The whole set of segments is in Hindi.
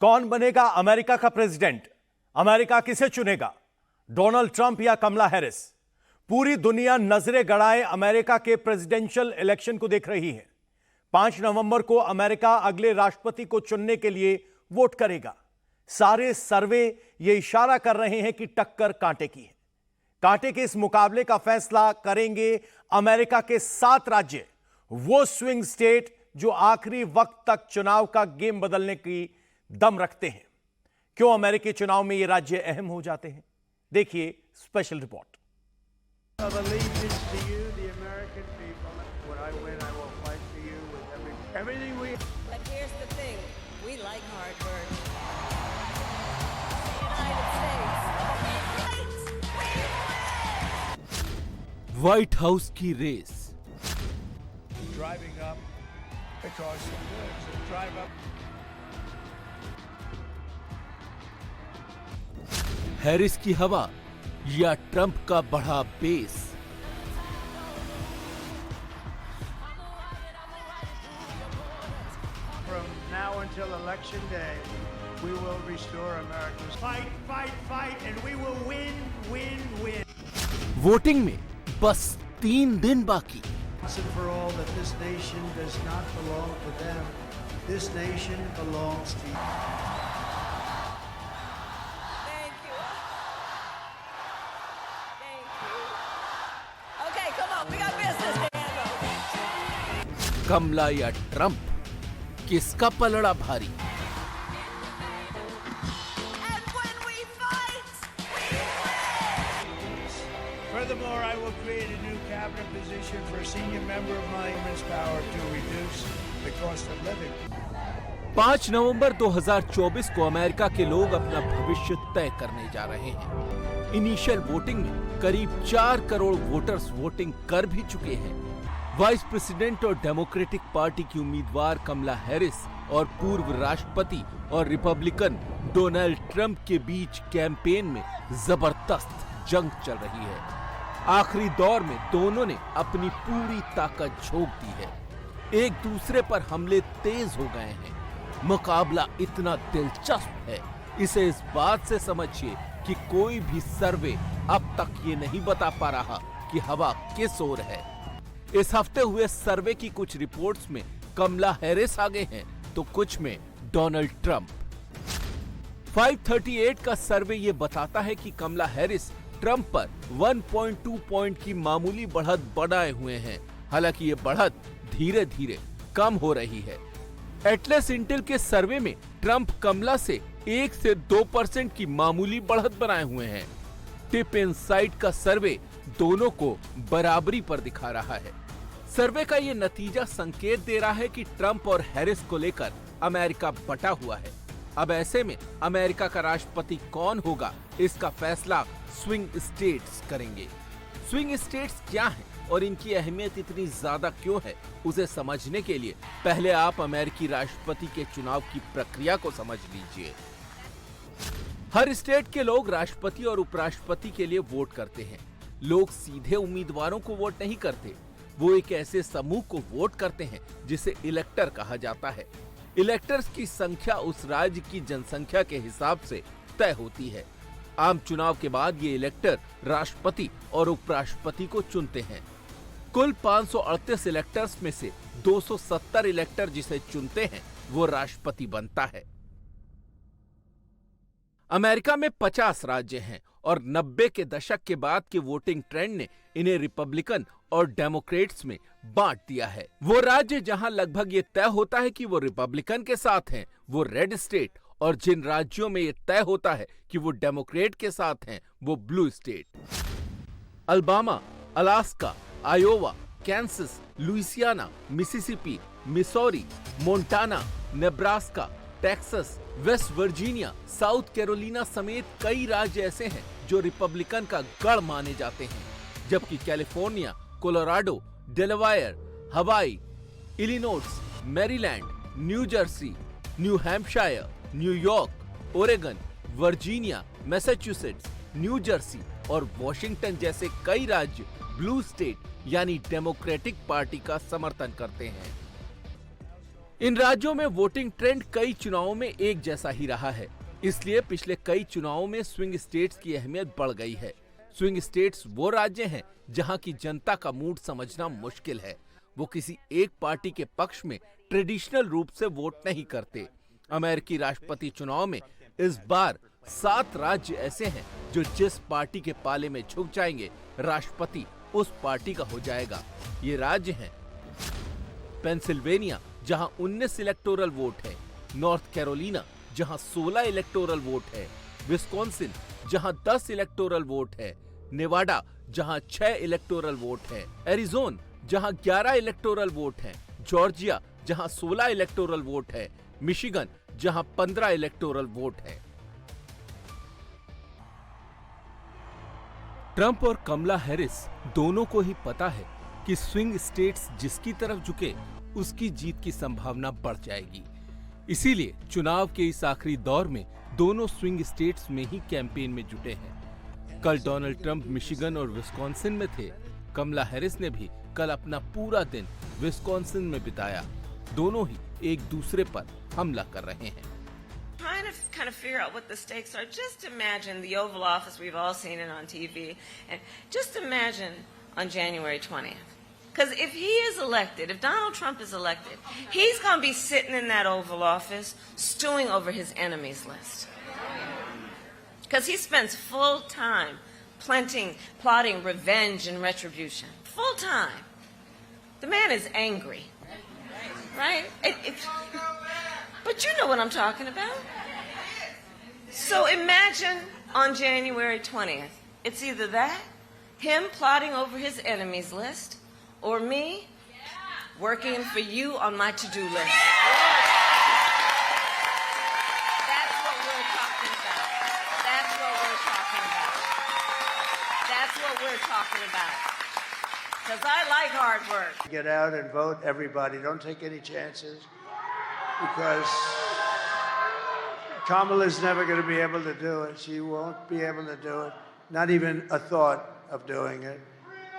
कौन बनेगा अमेरिका का प्रेसिडेंट? अमेरिका किसे चुनेगा, डोनाल्ड ट्रंप या कमला हैरिस? पूरी दुनिया नजरें गड़ाए अमेरिका के प्रेसिडेंशियल इलेक्शन को देख रही है। 5 नवंबर को अमेरिका अगले राष्ट्रपति को चुनने के लिए वोट करेगा। सारे सर्वे यह इशारा कर रहे हैं कि टक्कर कांटे की है। कांटे के इस मुकाबले का फैसला करेंगे अमेरिका के 7 राज्य, वो स्विंग स्टेट जो आखिरी वक्त तक चुनाव का गेम बदलने की दम रखते हैं। क्यों अमेरिकी चुनाव में ये राज्य अहम हो जाते हैं, देखिए स्पेशल रिपोर्ट। व्हाइट हाउस की रेस, हैरिस की हवा या ट्रंप का बढ़ा base? From now until election day, we will restore America's fight, and we will win. Voting में बस 3 दिन बाकी। Once and for all, that this nation does not belong to them. This nation belongs to you. Thank you. Okay, come on, we got business to handle. कमला या ट्रंप, किसका पलड़ा भारी? And when we fight, we win. Furthermore, I will create a new cabinet position for a senior member of my immense power to reduce the cost of living. 5 नवंबर 2024 को अमेरिका के लोग अपना भविष्य तय करने जा रहे हैं। इनिशियल वोटिंग में करीब 4 करोड़ वोटर्स वोटिंग कर भी चुके हैं। वाइस प्रेसिडेंट और डेमोक्रेटिक पार्टी की उम्मीदवार कमला हैरिस और पूर्व राष्ट्रपति और रिपब्लिकन डोनाल्ड ट्रंप के बीच कैंपेन में जबरदस्त जंग चल रही है। आखिरी दौर में दोनों ने अपनी पूरी ताकत झोंक दी है। एक दूसरे पर हमले तेज हो गए हैं। मुकाबला इतना दिलचस्प है, इसे इस बात से समझिए कि कोई भी सर्वे अब तक ये नहीं बता पा रहा कि हवा किस ओर है। इस हफ्ते हुए सर्वे की कुछ रिपोर्ट्स में कमला हैरिस आगे हैं तो कुछ में डोनाल्ड ट्रंप। 538 का सर्वे ये बताता है कि कमला हैरिस ट्रंप पर 1.2 पॉइंट की मामूली बढ़त बनाए हुए हैं। हालांकि ये बढ़त धीरे धीरे कम हो रही है। एटलस इंटेल के सर्वे में ट्रंप कमला से 1 से 2% की मामूली बढ़त बनाए हुए हैं। टिप इनसाइट का सर्वे दोनों को बराबरी पर दिखा रहा है। सर्वे का ये नतीजा संकेत दे रहा है कि ट्रंप और हैरिस को लेकर अमेरिका बटा हुआ है। अब ऐसे में अमेरिका का राष्ट्रपति कौन होगा, इसका फैसला स्विंग स्टेट्स करेंगे। स्विंग स्टेट्स क्या हैं और इनकी अहमियत इतनी ज्यादा क्यों है, उसे समझने के लिए पहले आप अमेरिकी राष्ट्रपति के चुनाव की प्रक्रिया को समझ लीजिए। हर स्टेट के लोग राष्ट्रपति और उपराष्ट्रपति के लिए वोट करते हैं। लोग सीधे उम्मीदवारों को वोट नहीं करते, वो एक ऐसे समूह को वोट करते हैं जिसे इलेक्टर कहा जाता है। इलेक्टर्स की संख्या उस राज्य की जनसंख्या के हिसाब से तय होती है। आम चुनाव के बाद ये इलेक्टर राष्ट्रपति और उपराष्ट्रपति को चुनते हैं। कुल 538 इलेक्टर्स में से 270 इलेक्टर जिसे चुनते हैं वो राष्ट्रपति बनता है। अमेरिका में 50 राज्य हैं और 90 के दशक के बाद के वोटिंग ट्रेंड ने इन्हें रिपब्लिकन और डेमोक्रेट्स में बांट दिया है। वो राज्य जहां लगभग ये तय होता है कि वो रिपब्लिकन के साथ हैं, वो रेड स्टेट, और जिन राज्यों में ये तय होता है कि वो डेमोक्रेट के साथ हैं, वो blue state. Alabama, Alaska, Iowa, Kansas, Louisiana, Mississippi, Missouri, Montana, Nebraska, Texas, West Virginia, south Carolina समेत कई राज्य ऐसे हैं जो रिपब्लिकन का गढ़ माने जाते हैं, जबकि कैलिफोर्निया, कोलोराडो, डेलावेयर, हवाई, Illinois, Maryland, new Jersey, new Hampshire, New York, Oregon, Virginia, Massachusetts, new Jersey और वॉशिंगटन जैसे कई राज्य ब्लू स्टेट यानी डेमोक्रेटिक पार्टी का समर्थन करते हैं। इन राज्यों में वोटिंग ट्रेंड कई चुनावों में एक जैसा ही रहा है, इसलिए पिछले कई चुनावों में स्विंग स्टेट्स की अहमियत बढ़ गई है। स्विंग स्टेट्स वो राज्य हैं जहां की जनता का मूड समझना मुश्किल है। वो किसी एक पार्टी के पक्ष में ट्रेडिशनल रूप से वोट नहीं करते। अमेरिकी राष्ट्रपति चुनाव में इस बार 7 राज्य ऐसे हैं जो जिस पार्टी के पाले में झुक जाएंगे, राष्ट्रपति उस पार्टी का हो जाएगा। ये राज्य हैं पेंसिल्वेनिया, जहां 19 इलेक्टोरल वोट है, नॉर्थ कैरोलिना जहां 16 इलेक्टोरल वोट है, विस्कॉन्सिन जहां 10 इलेक्टोरल वोट है, नेवाडा जहां 6 इलेक्टोरल वोट है, एरिजोन जहां 11 इलेक्टोरल वोट है, जॉर्जिया जहां 16 इलेक्टोरल वोट है, मिशिगन जहां 15 इलेक्टोरल वोट है। ट्रंप और कमला हैरिस दोनों को ही पता है कि स्विंग स्टेट्स जिसकी तरफ झुके उसकी जीत की संभावना बढ़ जाएगी। इसीलिए चुनाव के इस आखिरी दौर में दोनों स्विंग स्टेट्स में ही कैंपेन में जुटे हैं। कल डोनाल्ड ट्रंप मिशिगन और विस्कॉन्सिन में थे। कमला हैरिस ने भी कल अपना पूरा दिन विस्कॉन्सिन में बिताया। दोनों ही एक दूसरे पर हमला कर रहे हैं। Trying to kind of figure out what the stakes are. Just imagine the Oval Office, we've all seen it on TV, and just imagine on January 20th. Because if he is elected, if Donald Trump is elected, he's going to be sitting in that Oval Office stewing over his enemies list. Because he spends full time plotting revenge and retribution. Full time. The man is angry. Right? But you know what I'm talking about. So imagine on January 20th, it's either that, him plotting over his enemies list, or me working for you on my to-do list. That's what we're talking about. That's what we're talking about. That's what we're talking about. Because I like hard work. Get out and vote, everybody. Don't take any chances. Because Kamala's never going to be able to do it. She won't be able to do it. Not even a thought of doing it.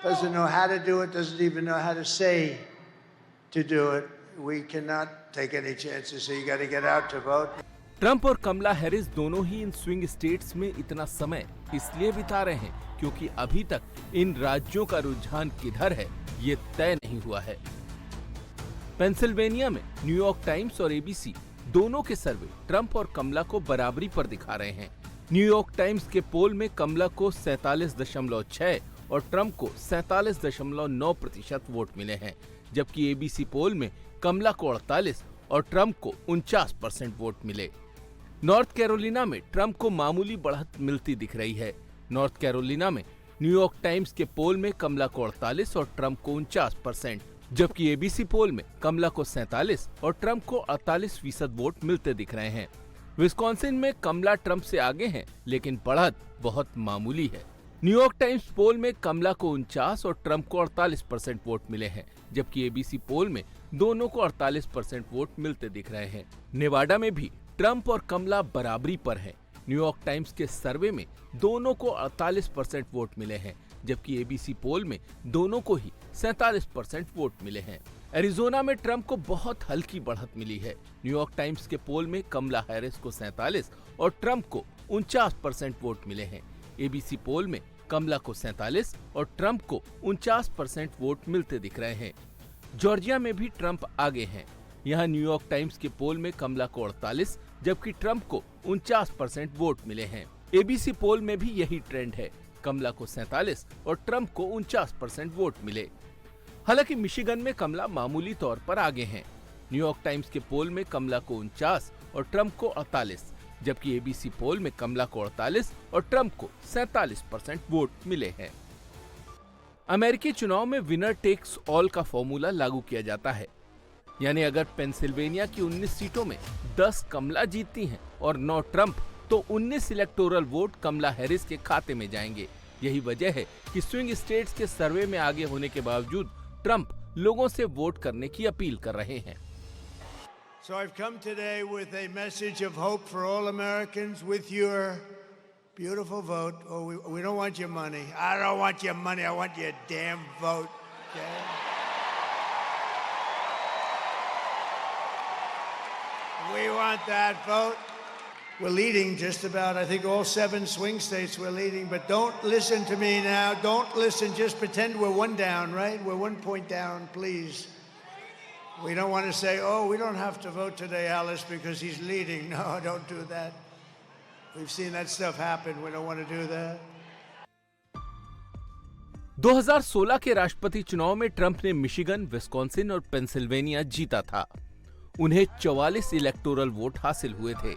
Doesn't know how to do it. Doesn't even know how to say to do it. We cannot take any chances. So you got to get out to vote. Trump और कमला हैरिस दोनों ही इन स्विंग स्टेट्स में इतना समय इसलिए बिता रहे हैं क्योंकि अभी तक इन राज्यों का रुझान किधर है ये तय नहीं हुआ है। पेंसिल्वेनिया में न्यूयॉर्क टाइम्स और एबीसी दोनों के सर्वे ट्रंप और कमला को बराबरी पर दिखा रहे हैं। न्यूयॉर्क टाइम्स के पोल में कमला को 47.6 और ट्रंप को 47.9% वोट मिले हैं, जबकि एबीसी पोल में कमला को 48 और ट्रंप को 49% वोट मिले। नॉर्थ कैरोलिना में ट्रंप को मामूली बढ़त मिलती दिख रही है। नॉर्थ कैरोलिना में न्यूयॉर्क टाइम्स के पोल में कमला को 48 और ट्रंप को 49%, जबकि एबीसी पोल में कमला को 47 और ट्रंप को 48% वोट मिलते दिख रहे हैं। विस्कॉन्सिन में कमला ट्रंप से आगे हैं, लेकिन बढ़त बहुत मामूली है। न्यूयॉर्क टाइम्स पोल में कमला को 49 और ट्रंप को 48% वोट मिले हैं, जबकि एबीसी पोल में दोनों को 48% वोट मिलते दिख रहे हैं। नेवाडा में भी ट्रंप और कमला बराबरी पर हैं। न्यूयॉर्क टाइम्स के सर्वे में दोनों को 48% वोट मिले हैं, जबकि एबीसी पोल में दोनों को ही 47% वोट मिले हैं। एरिजोना में ट्रंप को बहुत हल्की बढ़त मिली है। न्यूयॉर्क टाइम्स के पोल में कमला हैरिस को 47 और ट्रंप को 49% वोट मिले हैं। एबीसी पोल में कमला को 47 और ट्रंप को 49% वोट मिलते दिख रहे हैं। जॉर्जिया में भी ट्रंप आगे हैं। यहाँ न्यूयॉर्क टाइम्स के पोल में कमला को 48 जबकि ट्रंप को 49% वोट मिले हैं। एबीसी पोल में भी यही ट्रेंड है, कमला को 47 और ट्रंप को 49% वोट मिले। हालांकि मिशिगन में कमला मामूली तौर पर आगे हैं। न्यूयॉर्क टाइम्स के पोल में कमला को 49 और ट्रंप को 48, जबकि एबीसी पोल में कमला को 48 और ट्रंप को 47% वोट मिले हैं। अमेरिकी चुनाव में विनर टेक्स ऑल का फॉर्मूला लागू किया जाता है, यानी अगर पेंसिल्वेनिया की 19 सीटों में 10 कमला जीतती हैं और 9 ट्रंप, तो 19 इलेक्टोरल वोट कमला हैरिस के खाते में जाएंगे। यही वजह है कि स्विंग स्टेट्स के सर्वे में आगे होने के बावजूद ट्रंप लोगों से वोट करने की अपील कर रहे हैं। So I've come today with a message of hope for all Americans with your beautiful vote. Oh, we don't want your money. I don't want your money. I want your damn vote. Okay? We want that vote. We're leading just about, I think, all 7 swing states we're leading. But don't listen to me now. Don't listen. Just pretend we're 1 down, right? We're 1 point down, please. We don't want to say, oh, we don't have to vote today, Alice, because he's leading. No, don't do that. We've seen that stuff happen. We don't want to do that. 2016 के राष्ट्रपति चुनाव में ट्रंप ने मिशिगन, विस्कॉन्सिन और पेंसिल्वेनिया जीता था। उन्हें 44 इलेक्टोरल वोट हासिल हुए थे।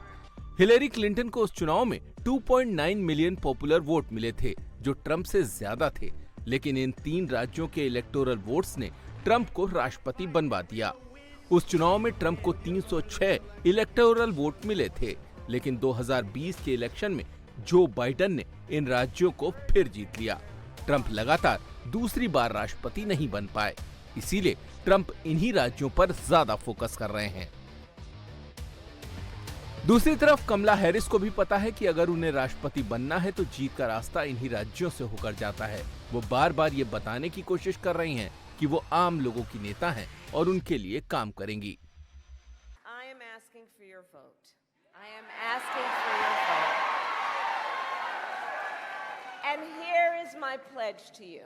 हिलेरी क्लिंटन को उस चुनाव में 2.9 मिलियन पॉपुलर वोट मिले थे, जो ट्रंप से ज्यादा थे। लेकिन इन 3 राज्यों के इलेक्टोरल वोट्स ने ट्रंप को राष्ट्रपति बनवा दिया। उस चुनाव में ट्रंप को 306 इलेक्टोरल वोट मिले थे, लेकिन 2020 के इलेक्शन में जो बाइडेन ने इन राज्यों को फिर जीत लिया। ट्रंप लगातार दूसरी बार राष्ट्रपति नहीं बन पाए, इसीलिए ट्रंप इन्हीं राज्यों पर ज्यादा फोकस कर रहे हैं। दूसरी तरफ कमला हैरिस को भी पता है कि अगर उन्हें राष्ट्रपति बनना है तो जीत का रास्ता इन्हीं राज्यों से होकर जाता है। वो बार बार ये बताने की कोशिश कर रही हैं कि वो आम लोगों की नेता हैं और उनके लिए काम करेंगी। I am asking for your vote. I am asking for your vote. And here is my pledge to you.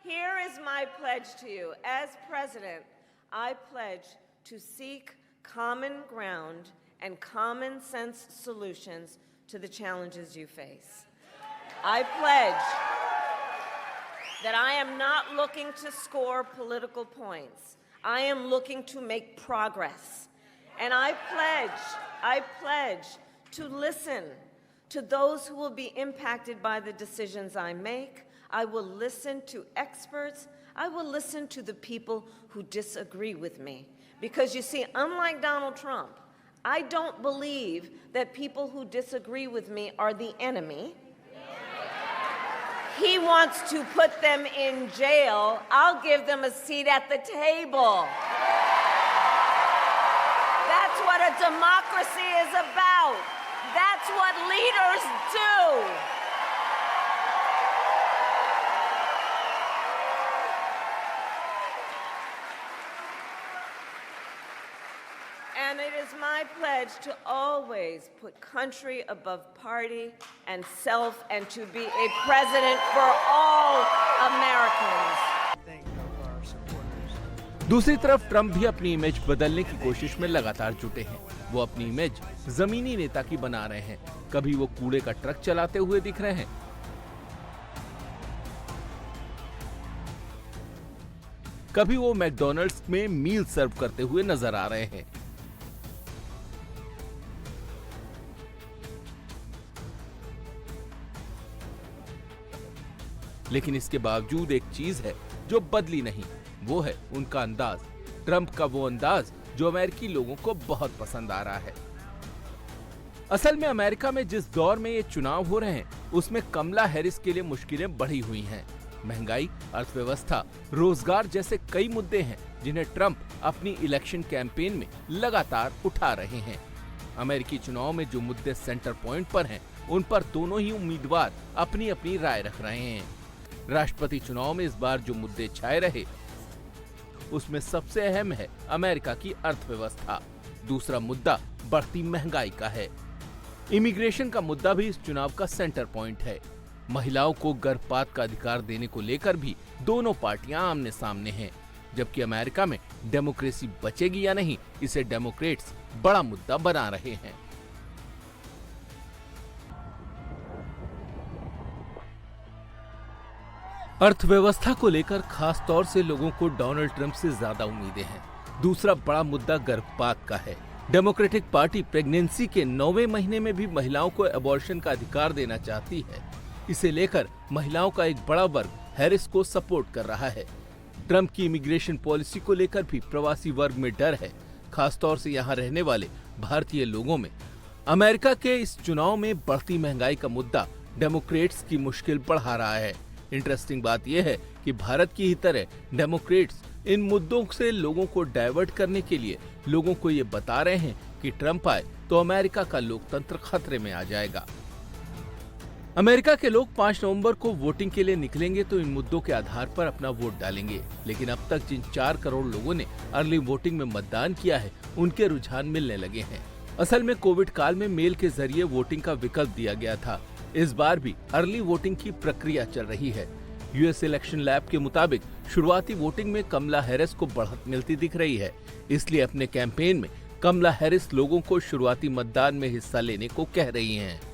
Here is my pledge to you. As president, I pledge to seek common ground and common sense solutions to the challenges you face. I pledge that I am not looking to score political points. I am looking to make progress. And I pledge to listen to those who will be impacted by the decisions I make. I will listen to experts. I will listen to the people who disagree with me. Because you see, unlike Donald Trump, I don't believe that people who disagree with me are the enemy. He wants to put them in jail. I'll give them a seat at the table. That's what a democracy is about. That's what leaders do. And it is my pledge to always put country above party and self and to be a president for all Americans. Think of our supporters. दूसरी तरफ ट्रंप भी अपनी इमेज बदलने की कोशिश में लगातार जुटे हैं। वो अपनी इमेज जमीनी नेता की बना रहे हैं। कभी वो कूड़े का ट्रक चलाते हुए दिख रहे हैं, कभी वो मैकडॉनल्ड्स में मील सर्व करते हुए नजर आ रहे हैं। लेकिन इसके बावजूद एक चीज है जो बदली नहीं, वो है उनका अंदाज। ट्रंप का वो अंदाज जो अमेरिकी लोगों को बहुत पसंद आ रहा है। असल में अमेरिका में जिस दौर में ये चुनाव हो रहे हैं, उसमें कमला हैरिस के लिए मुश्किलें बढ़ी हुई हैं। महंगाई, अर्थव्यवस्था, रोजगार जैसे कई मुद्दे हैं जिन्हें ट्रंप अपनी इलेक्शन कैंपेन में लगातार उठा रहे हैं। अमेरिकी चुनाव में जो मुद्दे सेंटर पॉइंट पर हैं, उन पर दोनों ही उम्मीदवार अपनी अपनी राय रख रहे हैं। राष्ट्रपति चुनाव में इस बार जो मुद्दे छाए रहे, उसमें सबसे अहम है अमेरिका की अर्थव्यवस्था। दूसरा मुद्दा बढ़ती महंगाई का है। इमिग्रेशन का मुद्दा भी इस चुनाव का सेंटर पॉइंट है। महिलाओं को गर्भपात का अधिकार देने को लेकर भी दोनों पार्टियां आमने सामने हैं। जबकि अमेरिका में डेमोक्रेसी बचेगी या नहीं, इसे डेमोक्रेट्स बड़ा मुद्दा बना रहे हैं। अर्थव्यवस्था को लेकर खास तौर से लोगों को डोनाल्ड ट्रंप से ज्यादा उम्मीदें हैं। दूसरा बड़ा मुद्दा गर्भपात का है। डेमोक्रेटिक पार्टी प्रेगनेंसी के 9वें महीने में भी महिलाओं को अबॉर्शन का अधिकार देना चाहती है। इसे लेकर महिलाओं का एक बड़ा वर्ग हैरिस को सपोर्ट कर रहा है। ट्रंप की इमिग्रेशन पॉलिसी को लेकर भी प्रवासी वर्ग में डर है, खासतौर से यहाँ रहने वाले भारतीय लोगों में। अमेरिका के इस चुनाव में बढ़ती महंगाई का मुद्दा डेमोक्रेट्स की मुश्किल बढ़ा रहा है। इंटरेस्टिंग बात यह है कि भारत की ही तरह डेमोक्रेट्स इन मुद्दों से लोगों को डाइवर्ट करने के लिए लोगों को ये बता रहे हैं कि ट्रंप आए तो अमेरिका का लोकतंत्र खतरे में आ जाएगा। अमेरिका के लोग 5 नवंबर को वोटिंग के लिए निकलेंगे तो इन मुद्दों के आधार पर अपना वोट डालेंगे। लेकिन अब तक जिन 4 करोड़ लोगों ने अर्ली वोटिंग में मतदान किया है, उनके रुझान मिलने लगे हैं। असल में कोविड काल में मेल के जरिए वोटिंग का विकल्प दिया गया था। इस बार भी अर्ली वोटिंग की प्रक्रिया चल रही है। यूएस इलेक्शन लैब के मुताबिक शुरुआती वोटिंग में कमला हैरिस को बढ़त मिलती दिख रही है। इसलिए अपने कैंपेन में कमला हैरिस लोगों को शुरुआती मतदान में हिस्सा लेने को कह रही हैं।